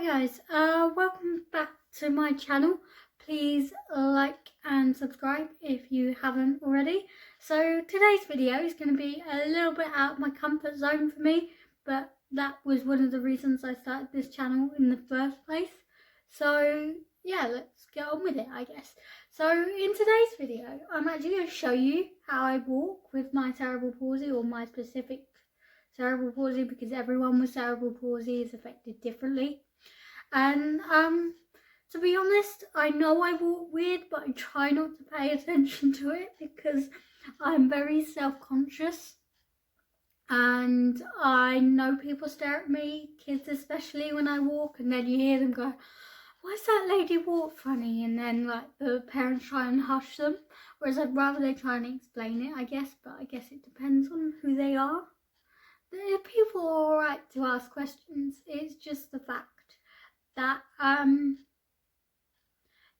guys, welcome back to my channel. Please like and subscribe if you haven't already. So today's video is going to be a little bit out of my comfort zone for me, but that was one of the reasons I started this channel in the first place. So yeah, let's get on with it, I guess. So in today's video, I'm actually going to show you how I walk with my cerebral palsy, or my specific cerebral palsy, because everyone with cerebral palsy is affected differently. And to be honest, I know I walk weird, but I try not to pay attention to it because I'm very self-conscious, and I know people stare at me, kids especially, when I walk, and then you hear them go, "Why's that lady walk funny?" And then like the parents try and hush them, whereas I'd rather they try and explain it, I guess. But I guess it depends on who they are. The people are alright to ask questions. It's just the fact that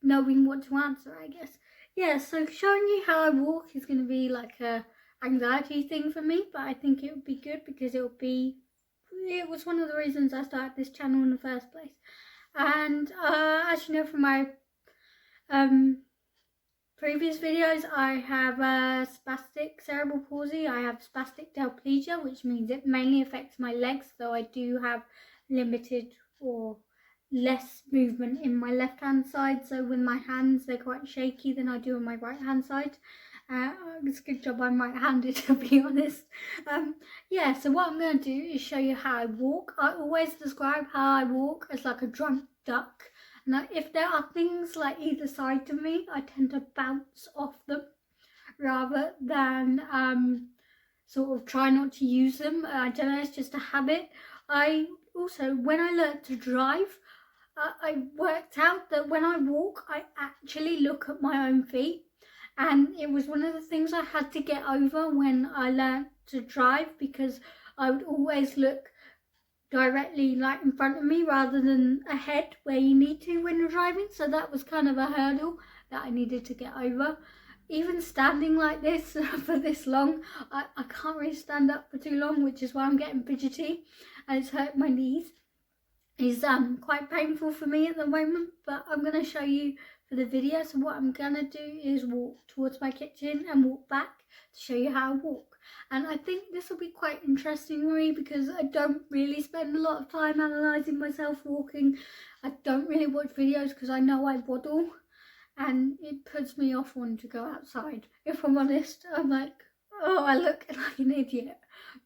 knowing what to answer, I guess. Yeah, so showing you how I walk is going to be like a anxiety thing for me, but I think it would be good because it was one of the reasons I started this channel in the first place. And as you know from my previous videos, I have spastic cerebral palsy. I have spastic diplegia, which means it mainly affects my legs, though I do have limited or less movement in my left hand side. So with my hands, they're quite shaky than I do on my right hand side. It's a good job I'm right handed, to be honest. Yeah, so what I'm going to do is show you how I walk. I always describe how I walk as like a drunk duck. Now, if there are things like either side of me, I tend to bounce off them rather than sort of try not to use them. I don't know, it's just a habit. I also, when I learned to drive, I worked out that when I walk, I actually look at my own feet. And it was one of the things I had to get over when I learned to drive, because I would always look directly like in front of me rather than ahead where you need to when you're driving. So that was kind of a hurdle that I needed to get over. Even standing like this for this long, I can't really stand up for too long, which is why I'm getting fidgety and it's hurt my knees. It's quite painful for me at the moment, but I'm going to show you for the video. So what I'm going to do is walk towards my kitchen and walk back to show you how I walk. And I think this will be quite interesting for me because I don't really spend a lot of time analysing myself walking. I don't really watch videos because I know I waddle and it puts me off wanting to go outside. If I'm honest, I'm like, oh, I look like an idiot.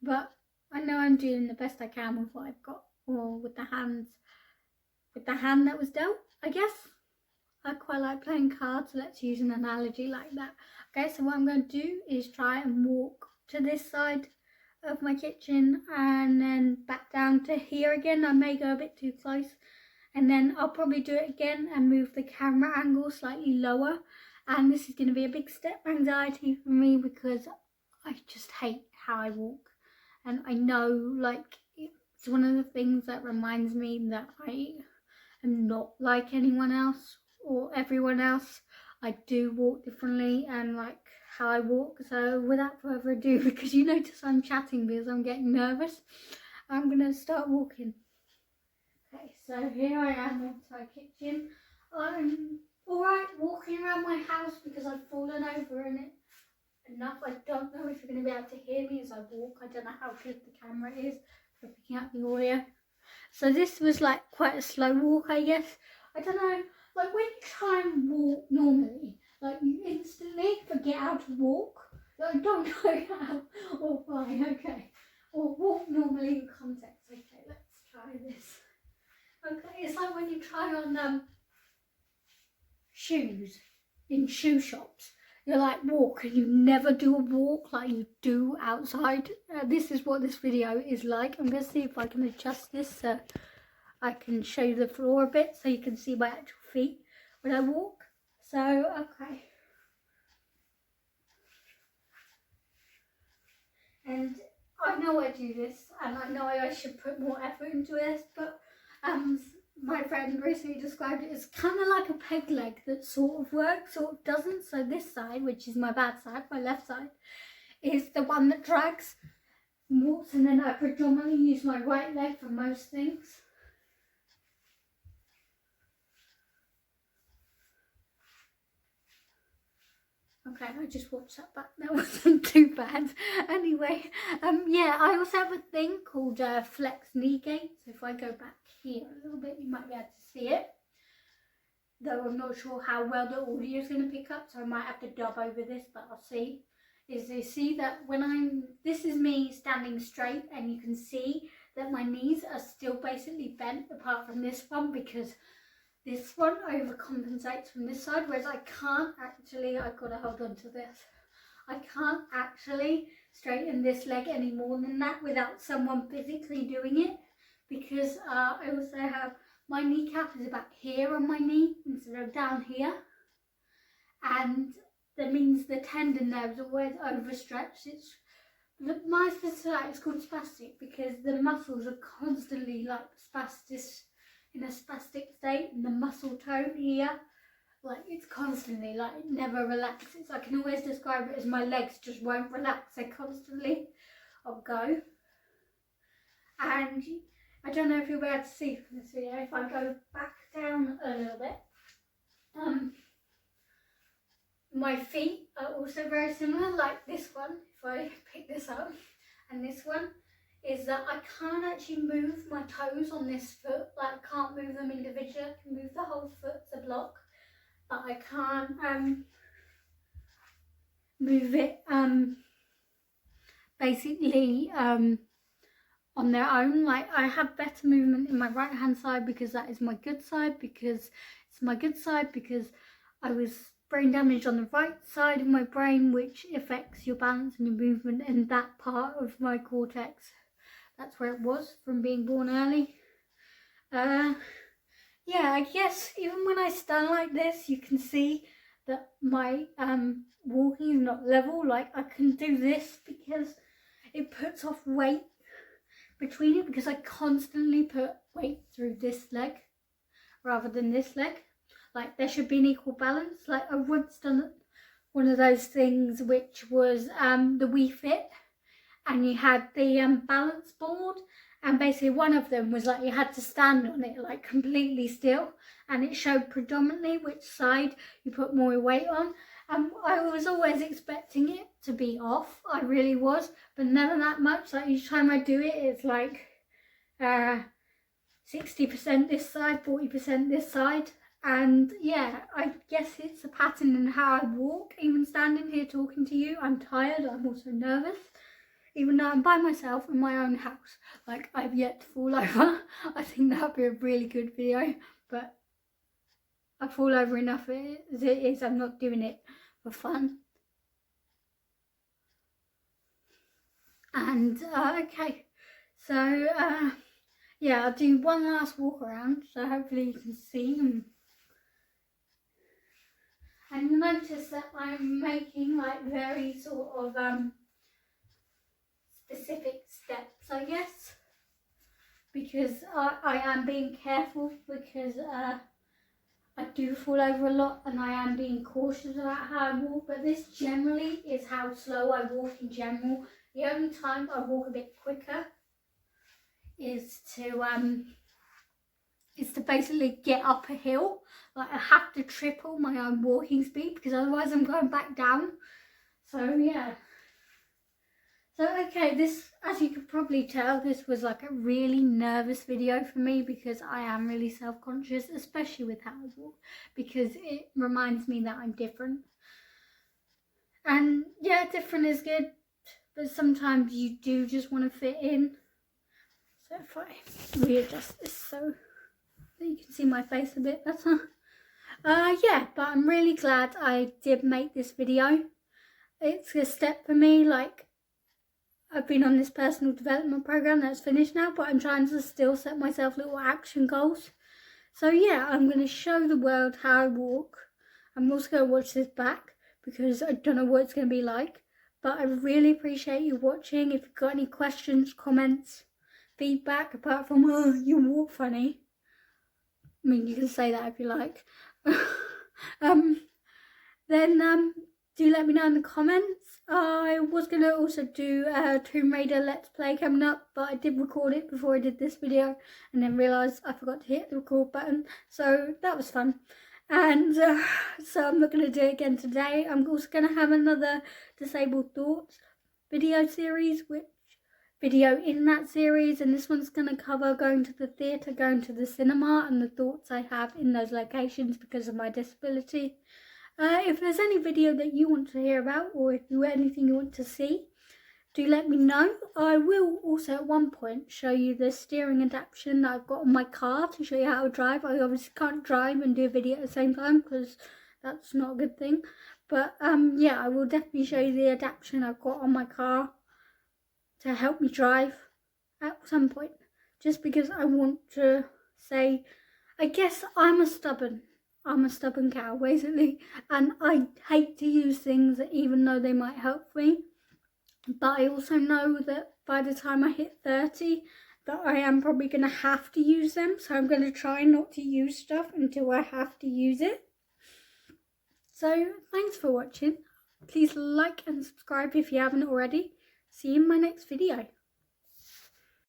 But I know I'm doing the best I can with what I've got, or with the hand that was dealt, I guess. I quite like playing cards, so let's use an analogy like that. Okay, so what I'm going to do is try and walk to this side of my kitchen and then back down to here again. I may go a bit too close, and then I'll probably do it again and move the camera angle slightly lower. And this is going to be a big step anxiety for me because I just hate how I walk, and I know like it's one of the things that reminds me that I am not like anyone else or everyone else. I do walk differently and like how I walk. So without further ado, because you notice I'm chatting because I'm getting nervous, I'm gonna start walking. Okay, so here I am into my kitchen. I'm alright walking around my house because I've fallen over in it enough. I don't know if you're going to be able to hear me as I walk. I don't know how good the camera is for picking up the audio. So this was like quite a slow walk, I guess. I don't know, like when you try and walk normally, like you instantly forget how to walk. Like, I don't know how or why, okay. Or walk normally in context. Okay, let's try this. Okay, it's like when you try on shoes in shoe shops. You're like walk and you never do a walk like you do outside. This is what this video is like. I'm going to see if I can adjust this so I can show you the floor a bit so you can see my actual feet when I walk. So, okay. And I know I do this and I know I should put more effort into this, but my friend recently described it as kind of like a peg leg that sort of works, sort of doesn't. So this side, which is my bad side, my left side, is the one that drags and walks, and then I predominantly use my right leg for most things. Okay, I just watched that back. That wasn't too bad. Anyway, yeah, I also have a thing called flex knee gait. So if I go back here a little bit, you might be able to see it. Though I'm not sure how well the audio is going to pick up, so I might have to dub over this, but I'll see. Is you see that when this is me standing straight, and you can see that my knees are still basically bent apart from this one, because this one overcompensates from this side, whereas I can't actually, I've got to hold on to this, I can't actually straighten this leg any more than that without someone physically doing it, because I also have, my kneecap is about here on my knee instead of down here, and that means the tendon there is always overstretched. It's my specific, it's called spastic because the muscles are constantly like in a spastic state, and the muscle tone here, like it's constantly like it never relaxes. I can always describe it as my legs just won't relax, they constantly will go. And I don't know if you'll be able to see from this video, if I go back down a little bit, my feet are also very similar, like this one, if I pick this up, and this one, is that I can't actually move my toes on this foot, like I can't move them individually, I can move the whole foot as a block, but I can't move it basically on their own. Like I have better movement in my right hand side because that is my good side, because it's my good side because I was brain damage on the right side of my brain, which affects your balance and your movement in that part of my cortex. That's where it was from being born early. Yeah, I guess even when I stand like this, you can see that my walking is not level. Like I can do this because it puts off weight between it, because I constantly put weight through this leg rather than this leg. Like there should be an equal balance. Like I once done one of those things which was the Wii Fit, and you had the balance board, and basically one of them was like you had to stand on it like completely still, and it showed predominantly which side you put more weight on. I was always expecting it to be off, I really was, but never that much. Like each time I do it, it's like 60% this side, 40% this side. And yeah, I guess it's a pattern in how I walk. Even standing here talking to you, I'm tired, I'm also nervous. Even though I'm by myself in my own house, like I've yet to fall over. I think that would be a really good video, but I fall over enough as it is. I'm not doing it for fun. And okay, so yeah, I'll do one last walk around, so hopefully you can see. And you'll notice that I'm making like very sort of specific steps, I guess, because I am being careful, because I do fall over a lot, and I am being cautious about how I walk. But this generally is how slow I walk in general. The only time I walk a bit quicker is to basically get up a hill. Like I have to triple my own walking speed, because otherwise I'm going back down. So yeah. So okay, this, as you could probably tell, this was like a really nervous video for me, because I am really self-conscious, especially with how I walk, because it reminds me that I'm different. And yeah, different is good, but sometimes you do just want to fit in. So if I readjust this so that you can see my face a bit better. Yeah, but I'm really glad I did make this video. It's a step for me. Like, I've been on this personal development program that's finished now, but I'm trying to still set myself little action goals. So yeah, I'm going to show the world how I walk. I'm also going to watch this back, because I don't know what it's going to be like. But I really appreciate you watching. If you've got any questions, comments, feedback, apart from, oh, you walk funny. I mean, you can say that if you like. Then do let me know in the comments. I was going to also do a Tomb Raider Let's Play coming up, but I did record it before I did this video, and then realised I forgot to hit the record button. So that was fun. and so I'm not going to do it again today. I'm also going to have another disabled thoughts video series, which video in that series, and this one's going to cover going to the theatre, going to the cinema, and the thoughts I have in those locations because of my disability. If there's any video that you want to hear about, or if you anything you want to see, do let me know. I will also at one point show you the steering adaptation that I've got on my car to show you how to drive. I obviously can't drive and do a video at the same time because that's not a good thing. But yeah, I will definitely show you the adaptation I've got on my car to help me drive at some point. Just because I want to say, I guess I'm a stubborn cow basically, and I hate to use things even though they might help me. But I also know that by the time I hit 30 that I am probably going to have to use them. So I'm going to try not to use stuff until I have to use it. So thanks for watching. Please like and subscribe if you haven't already. See you in my next video.